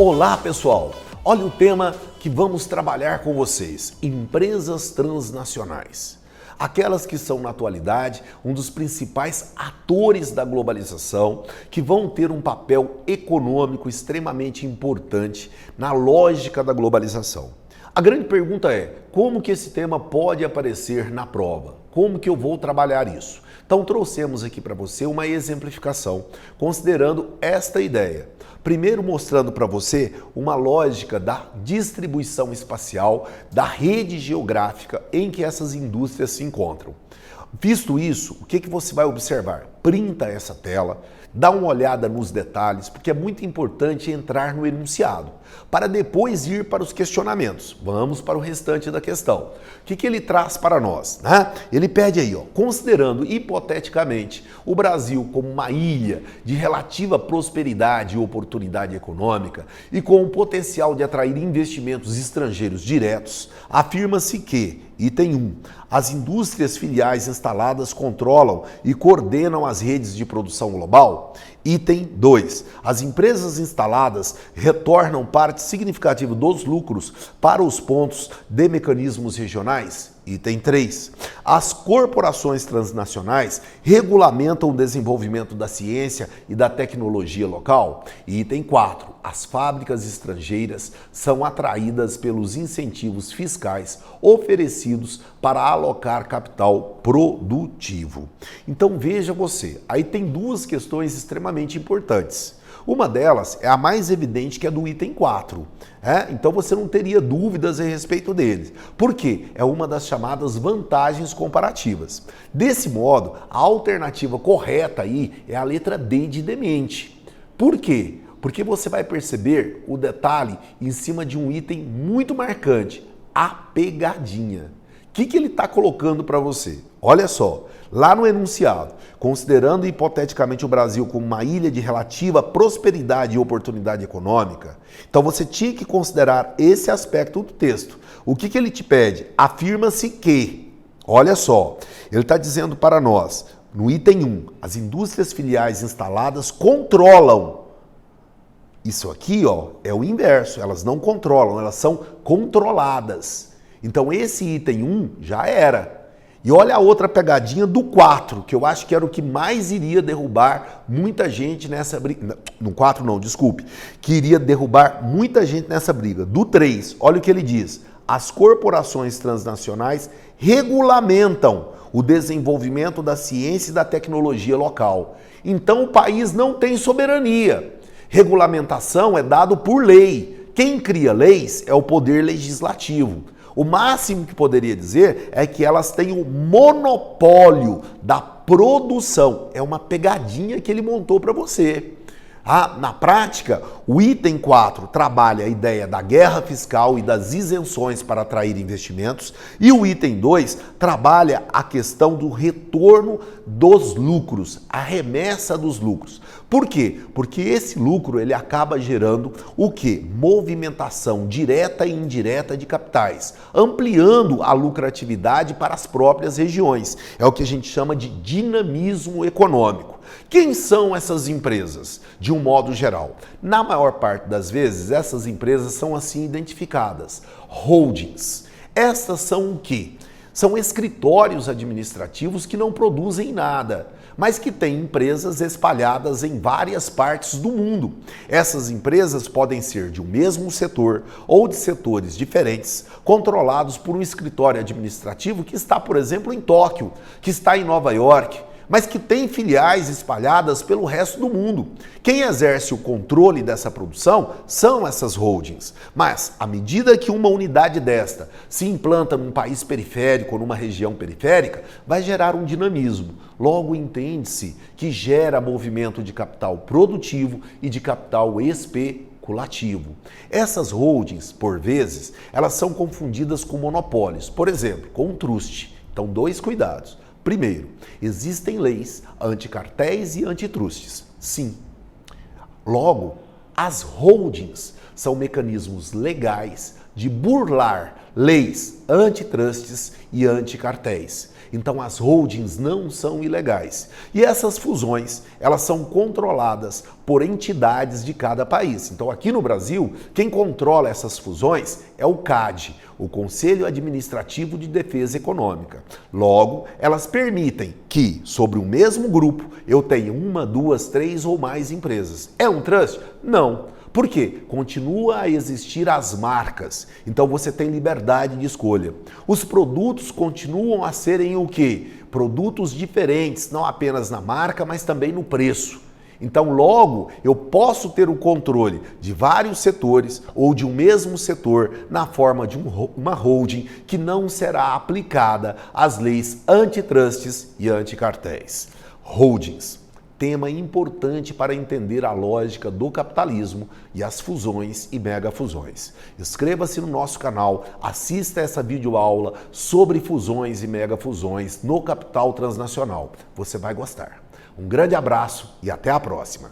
Olá pessoal, olha o tema que vamos trabalhar com vocês, empresas transnacionais. Aquelas que são na atualidade um dos principais atores da globalização, que vão ter um papel econômico extremamente importante na lógica da globalização. A grande pergunta é, como que esse tema pode aparecer na prova? Como que eu vou trabalhar isso? Então trouxemos aqui para você uma exemplificação, considerando esta ideia. Primeiro mostrando para você uma lógica da distribuição espacial, da rede geográfica em que essas indústrias se encontram. Visto isso, o que você vai observar? Printa essa tela, dá uma olhada nos detalhes, porque é muito importante entrar no enunciado, para depois ir para os questionamentos. Vamos para o restante da questão. O que ele traz para nós? Ele pede aí, considerando hipoteticamente o Brasil como uma ilha de relativa prosperidade e oportunidade econômica e com o potencial de atrair investimentos estrangeiros diretos, afirma-se que, item 1, as indústrias filiais instaladas controlam e coordenam as redes de produção global. Item 2. As empresas instaladas retornam parte significativa dos lucros para os pontos de mecanismos regionais. Item 3. As corporações transnacionais regulamentam o desenvolvimento da ciência e da tecnologia local. Item 4. As fábricas estrangeiras são atraídas pelos incentivos fiscais oferecidos para alocar capital produtivo. Então veja você, aí tem duas questões extremamente importantes. Uma delas é a mais evidente, que é do item 4. Então você não teria dúvidas a respeito deles. Por quê? É uma das chamadas vantagens comparativas. Desse modo, a alternativa correta aí é a letra D de demente. Por quê? Porque você vai perceber o detalhe em cima de um item muito marcante, a pegadinha. O que ele está colocando para você? Olha só, lá no enunciado, considerando hipoteticamente o Brasil como uma ilha de relativa prosperidade e oportunidade econômica, então você tinha que considerar esse aspecto do texto. O que ele te pede? Afirma-se que, olha só, ele está dizendo para nós, no item 1, as indústrias filiais instaladas controlam. Isso aqui é o inverso, elas não controlam, elas são controladas. Então esse item 1 já era. E olha a outra pegadinha do 4, que eu acho que era o que mais iria derrubar muita gente nessa briga. No 4 não, desculpe. Que iria derrubar muita gente nessa briga. Do 3, olha o que ele diz. As corporações transnacionais regulamentam o desenvolvimento da ciência e da tecnologia local. Então o país não tem soberania. Regulamentação é dado por lei. Quem cria leis é o poder legislativo. O máximo que poderia dizer é que elas têm o monopólio da produção. É uma pegadinha que ele montou para você. Na prática, o item 4 trabalha a ideia da guerra fiscal e das isenções para atrair investimentos, e o item 2 trabalha a questão do retorno dos lucros, a remessa dos lucros. Por quê? Porque esse lucro ele acaba gerando o quê? Movimentação direta e indireta de capitais, ampliando a lucratividade para as próprias regiões. É o que a gente chama de dinamismo econômico. Quem são essas empresas, de um modo geral? Na maior parte das vezes, essas empresas são assim identificadas, holdings. Essas são o quê? São escritórios administrativos que não produzem nada, mas que têm empresas espalhadas em várias partes do mundo. Essas empresas podem ser de um mesmo setor ou de setores diferentes, controlados por um escritório administrativo que está, por exemplo, em Tóquio, que está em Nova York, mas que tem filiais espalhadas pelo resto do mundo. Quem exerce o controle dessa produção são essas holdings. Mas, à medida que uma unidade desta se implanta num país periférico ou numa região periférica, vai gerar um dinamismo. Logo, entende-se que gera movimento de capital produtivo e de capital especulativo. Essas holdings, por vezes, elas são confundidas com monopólios. Por exemplo, com um truste. Então, dois cuidados. Primeiro, existem leis anticartéis e antitrustes. Sim. Logo, as holdings são mecanismos legais de burlar leis antitrusts e anticartéis. Então as holdings não são ilegais. E essas fusões, elas são controladas por entidades de cada país. Então aqui no Brasil, quem controla essas fusões é o CAD, o Conselho Administrativo de Defesa Econômica. Logo, elas permitem que, sobre o mesmo grupo, eu tenha uma, duas, três ou mais empresas. É um trust? Não. Por quê? Continua a existir as marcas, então você tem liberdade de escolha. Os produtos continuam a serem o quê? Produtos diferentes, não apenas na marca, mas também no preço. Então, logo, eu posso ter o controle de vários setores ou de um mesmo setor na forma de uma holding que não será aplicada às leis antitrusts e anticartéis. Holdings. Tema importante para entender a lógica do capitalismo e as fusões e megafusões. Inscreva-se no nosso canal, assista essa videoaula sobre fusões e megafusões no capital transnacional. Você vai gostar. Um grande abraço e até a próxima!